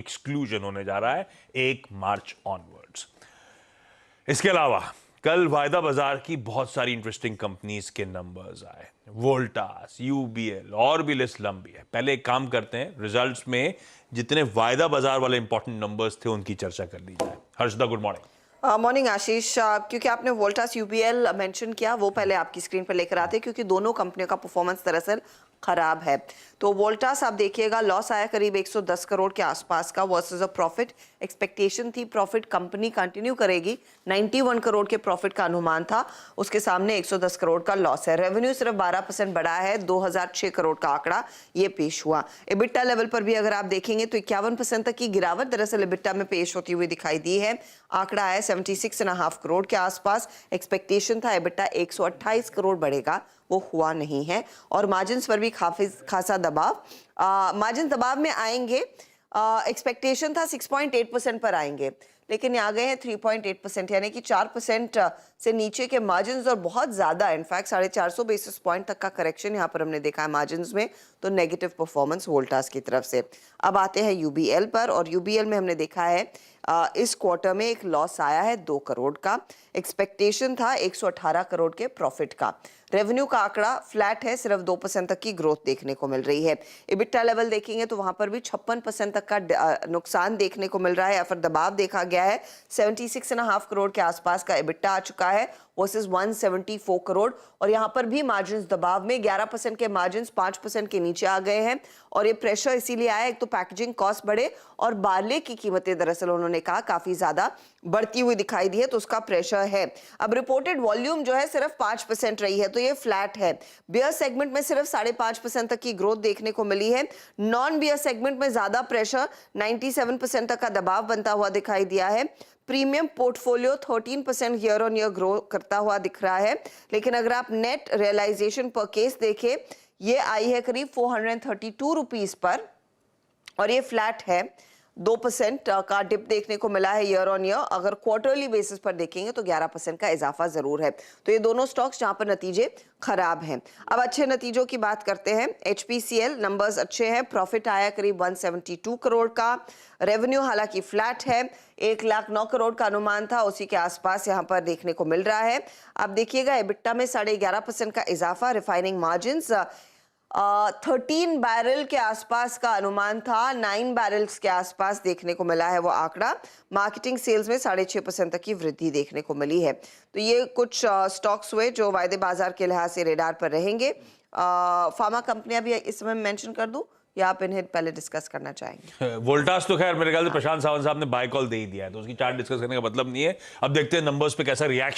Exclusion होने जा रहा है 1 मार्च ऑनवर्ड्स। इसके अलावा कल वायदा बाजार की बहुत सारी इंटरेस्टिंग कंपनीज के नंबर्स आए, वोल्टास, यूबीएल, और भी लिस्ट लंबी है। पहले एक काम करते हैं, रिजल्ट्स में जितने वायदा बाजार वाले इंपॉर्टेंट नंबर्स थे उनकी चर्चा कर ली जाए। Harshada, good morning. मॉर्निंग आशीष। क्योंकि आपने वोल्टास यूबीएल मेंशन किया, वो पहले आपकी स्क्रीन पर लेकर आते हैं क्योंकि दोनों कंपनियों का परफॉर्मेंस दरअसल खराब है। तो वोल्टास आप देखिएगा, लॉस आया करीब 110 करोड़ के आसपास का वर्सेस अ प्रॉफिट। एक्सपेक्टेशन थी प्रॉफिट कंपनी कंटिन्यू करेगी, 91 करोड़ के प्रॉफिट का अनुमान था, उसके सामने 110 करोड़ का लॉस है। रेवेन्यू सिर्फ 12% बढ़ा है, 2006 करोड़ का आंकड़ा ये पेश हुआ। एबिटा लेवल पर भी अगर आप देखेंगे तो 51% तक की गिरावट दरअसल एबिटा में पेश होती हुई दिखाई दी है। आंकड़ा है 76.5 करोड़ के आसपास। एक्सपेक्टेशन था एबिटा 128 करोड़ बढ़ेगा, वो हुआ नहीं है। और मार्जिन्स पर भी खासा दबाव, मार्जिन दबाव में आएंगे। एक्सपेक्टेशन था 6.8% पर आएंगे, लेकिन आ गए हैं 3.8%, यानी कि 4% से नीचे के मार्जिन्स और बहुत ज्यादा, इनफैक्ट 450 बेसिस पॉइंट तक का करेक्शन यहाँ पर हमने देखा है मार्जिन्स में। तो नेगेटिव परफॉर्मेंस वोल्टास की तरफ से। अब आते हैं यूबीएल पर, और यूबीएल में हमने देखा है इस क्वार्टर में एक लॉस आया है 2 करोड़ का। एक्सपेक्टेशन था 118 करोड़ के प्रॉफिट का। रेवेन्यू का आंकड़ा फ्लैट है, सिर्फ 2% तक की ग्रोथ देखने को मिल रही है। एबिटा लेवल देखेंगे तो वहां पर भी 56% तक का नुकसान देखने को मिल रहा है, या फिर दबाव देखा गया है। 76.5 करोड़ के आसपास का एबिटा आ चुका है वर्सेस 174 करोड़। और यहाँ पर भी मार्जिन दबाव में, 11% के मार्जिन 5% के नीचे आ गए हैं। और ये प्रेशर इसीलिए आया, एक तो पैकेजिंग कॉस्ट बढ़े और बार्ले की कीमतें दरअसल उन्होंने कहा काफी ज्यादा बढ़ती हुई दिखाई दी है, तो उसका प्रेशर है। अब रिपोर्टेड वॉल्यूम जो है सिर्फ 5% रही है, तो ये फ्लैट है। बियर सेगमेंट में सिर्फ 5.5% तक की ग्रोथ देखने को मिली है। नॉन बियर सेगमेंट में ज्यादा प्रेशर, 97% तक का दबाव बनता हुआ दिखाई दिया है। Premium portfolio 13% year on year grow करता हुआ दिख रहा है, लेकिन अगर आप नेट रियलाइजेशन पर केस देखें, ये आई है करीब 432 रुपीज पर, और ये फ्लैट है। 2% का डिप देखने को मिला है ईयर ऑन ईयर। अगर क्वार्टरली बेसिस पर देखेंगे तो 11% का इजाफा जरूर है। तो ये दोनों स्टॉक्स जहां पर नतीजे खराब हैं। अब अच्छे नतीजों की बात करते हैं। एचपीसीएल नंबर्स अच्छे हैं, प्रॉफिट आया करीब 172 करोड़ का। रेवेन्यू हालांकि फ्लैट है, 1,09,000 करोड़ का अनुमान था, उसी के आसपास यहाँ पर देखने को मिल रहा है। आप देखिएगा एबिटा में 11.5% का इजाफा। रिफाइनिंग मार्जिन 13 बैरल के आसपास का अनुमान था, 9 बैरल्स के आसपास देखने को मिला है वो आंकड़ा। मार्केटिंग सेल्स में 6.5% तक की वृद्धि देखने को मिली है। तो ये कुछ स्टॉक्स हुए जो वायदे बाजार के लिहाज से रेडार पर रहेंगे। फार्मा कंपनियां भी इस समय मेंशन कर दूं या आप इन्हें पहले डिस्कस करना चाहेंगे? वोल्टास तो खैर मेरे ख्याल से प्रशांत सावंत साहब ने बाय कॉल दे ही दिया है, तो उसकी चार्ट डिस्कस करने का मतलब नहीं है। अब देखते हैं नंबर्स पे कैसा रिएक्शन